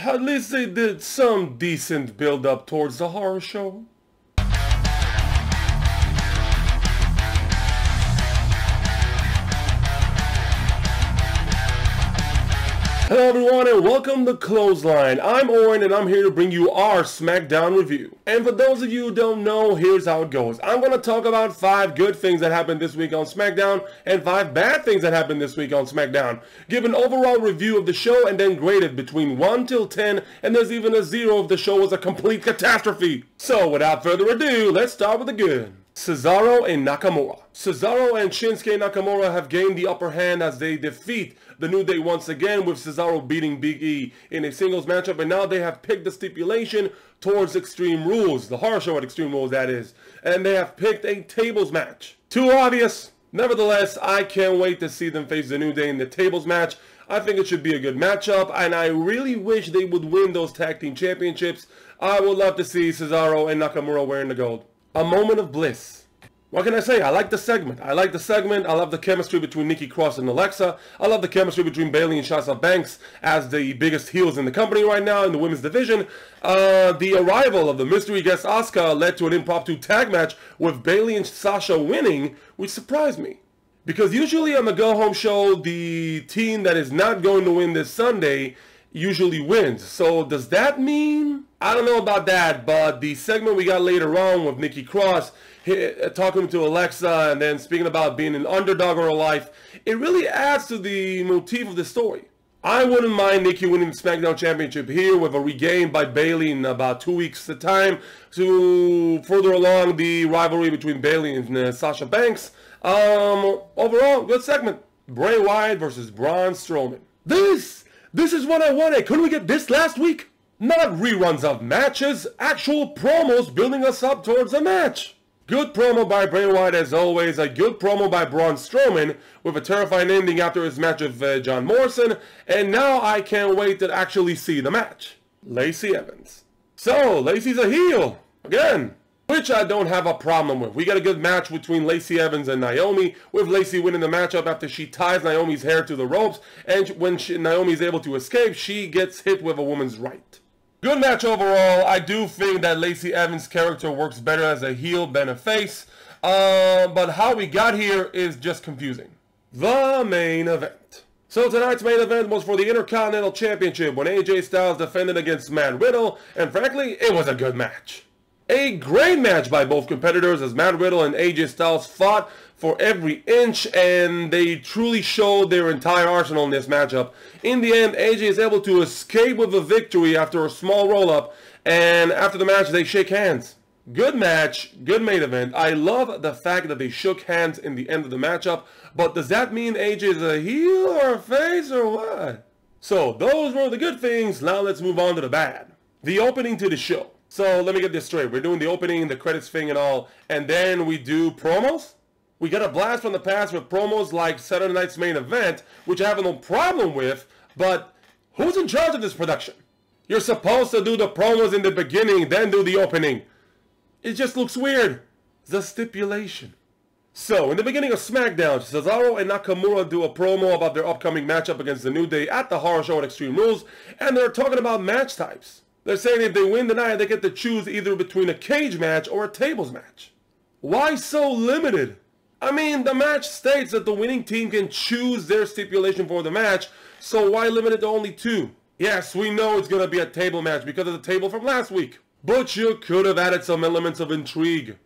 At least they did some decent build-up towards the horror show. Hello everyone and welcome to Clothesline. I'm Owen and I'm here to bring you our SmackDown review. And for those of you who don't know, here's how it goes. I'm going to talk about 5 good things that happened this week on SmackDown and 5 bad things that happened this week on SmackDown. Give an overall review of the show and then grade it between 1 till 10, and there's even a 0 if the show was a complete catastrophe. So without further ado, let's start with the good. Cesaro and Nakamura. Cesaro and Shinsuke Nakamura have gained the upper hand as they defeat the New Day once again, with Cesaro beating Big E in a singles matchup, and now they have picked the stipulation towards Extreme Rules, the horror show at Extreme Rules that is, and they have picked a tables match. Too obvious. Nevertheless, I can't wait to see them face the New Day in the tables match. I think it should be a good matchup, and I really wish they would win those tag team championships. I would love to see Cesaro and Nakamura wearing the gold. A moment of bliss. What can I say? I like the segment. I love the chemistry between Nikki Cross and Alexa. I love the chemistry between Bayley and Sasha Banks as the biggest heels in the company right now in the women's division. The arrival of the mystery guest Asuka led to an impromptu tag match with Bayley and Sasha winning, which surprised me. Because usually on the go-home show, the team that is not going to win this Sunday usually wins. So does that mean? I don't know about that, but the segment we got later on with Nikki Cross talking to Alexa and then speaking about being an underdog of her life, it really adds to the motif of the story. I wouldn't mind Nikki winning the SmackDown Championship here with a regain by Bayley in about 2 weeks' time to further along the rivalry between Bayley and Sasha Banks. Overall, good segment. Bray Wyatt versus Braun Strowman. This is what I wanted. Couldn't we get this last week? Not reruns of matches, actual promos building us up towards a match. Good promo by Bray Wyatt as always, a good promo by Braun Strowman with a terrifying ending after his match with John Morrison, and now I can't wait to actually see the match. Lacey Evans. So, Lacey's a heel, again, which I don't have a problem with. We got a good match between Lacey Evans and Naomi, with Lacey winning the matchup after she ties Naomi's hair to the ropes, and when Naomi is able to escape, she gets hit with a woman's right. Good match overall. I do think that Lacey Evans' character works better as a heel than a face, but how we got here is just confusing. The main event. So tonight's main event was for the Intercontinental Championship when AJ Styles defended against Matt Riddle, and frankly, it was a good match. A great match by both competitors as Matt Riddle and AJ Styles fought for every inch, and they truly showed their entire arsenal in this matchup. In the end, AJ is able to escape with a victory after a small roll-up, and after the match, they shake hands. Good match, good main event. I love the fact that they shook hands in the end of the matchup, but does that mean AJ is a heel or a face or what? So, those were the good things. Now let's move on to the bad. The opening to the show. So, let me get this straight. We're doing the opening, the credits thing and all, and then we do promos? We got a blast from the past with promos like Saturday Night's Main Event, which I have no problem with, but who's in charge of this production? You're supposed to do the promos in the beginning, then do the opening. It just looks weird. The stipulation. So, in the beginning of SmackDown, Cesaro and Nakamura do a promo about their upcoming matchup against the New Day at the horror show at Extreme Rules, and they're talking about match types. They're saying if they win tonight, they get to choose either between a cage match or a tables match. Why so limited? I mean, the match states that the winning team can choose their stipulation for the match, so why limit it to only 2? Yes, we know it's going to be a table match because of the table from last week. But you could have added some elements of intrigue.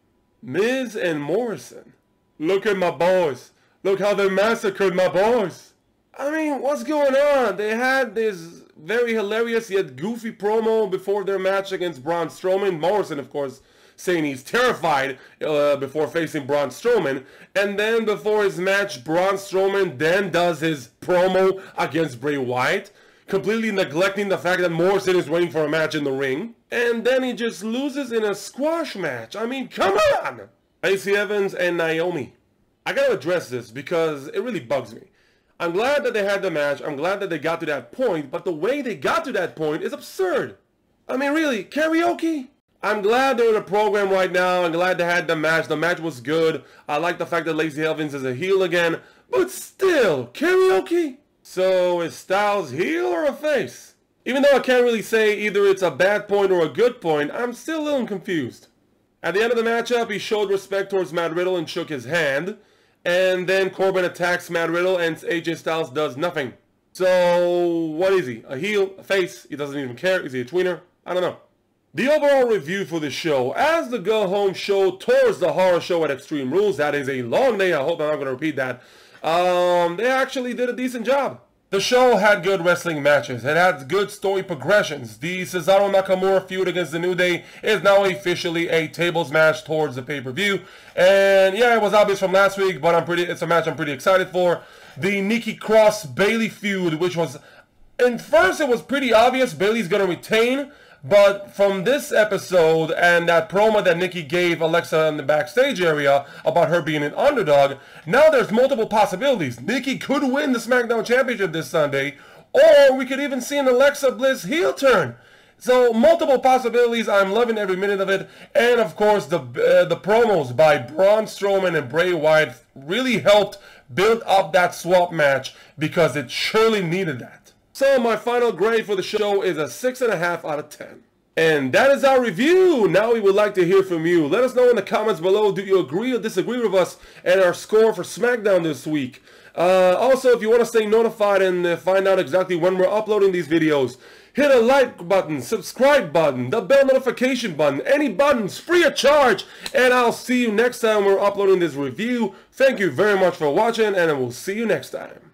Miz and Morrison. Look at my boys. Look how they massacred my boys. I mean, what's going on? They had this very hilarious yet goofy promo before their match against Braun Strowman. Morrison, of course, saying he's terrified before facing Braun Strowman. And then before his match, Braun Strowman then does his promo against Bray Wyatt, completely neglecting the fact that Morrison is waiting for a match in the ring. And then he just loses in a squash match. I mean, come on! Lacey Evans and Naomi. I gotta address this because it really bugs me. I'm glad that they had the match. I'm glad that they got to that point, but the way they got to that point is absurd. I mean, really, karaoke? I'm glad they're in a program right now. I'm glad they had the match. The match was good. I like the fact that Lacey Evans is a heel again, but still, karaoke? So is Styles heel or a face? Even though I can't really say either it's a bad point or a good point, I'm still a little confused. At the end of the matchup, he showed respect towards Matt Riddle and shook his hand. And then Corbin attacks Matt Riddle and AJ Styles does nothing. So, what is he? A heel? A face? He doesn't even care? Is he a tweener? I don't know. The overall review for the show, as the go-home show towards the horror show at Extreme Rules, that is a long day, I hope I'm not going to repeat that, they actually did a decent job. The show had good wrestling matches. It had good story progressions. The Cesaro Nakamura feud against The New Day is now officially a tables match towards the pay-per-view. And yeah, it was obvious from last week, but it's a match I'm pretty excited for. The Nikki Cross Bayley feud, which was, at first it was pretty obvious Bayley's going to retain. But from this episode and that promo that Nikki gave Alexa in the backstage area about her being an underdog, now there's multiple possibilities. Nikki could win the SmackDown Championship this Sunday, or we could even see an Alexa Bliss heel turn. So multiple possibilities. I'm loving every minute of it. And of course, the promos by Braun Strowman and Bray Wyatt really helped build up that swap match because it surely needed that. So my final grade for the show is a 6.5 out of 10. And that is our review. Now we would like to hear from you. Let us know in the comments below, do you agree or disagree with us and our score for SmackDown this week? Also, if you want to stay notified and find out exactly when we're uploading these videos, hit a like button, subscribe button, the bell notification button, any buttons, free of charge. And I'll see you next time we're uploading this review. Thank you very much for watching, and I will see you next time.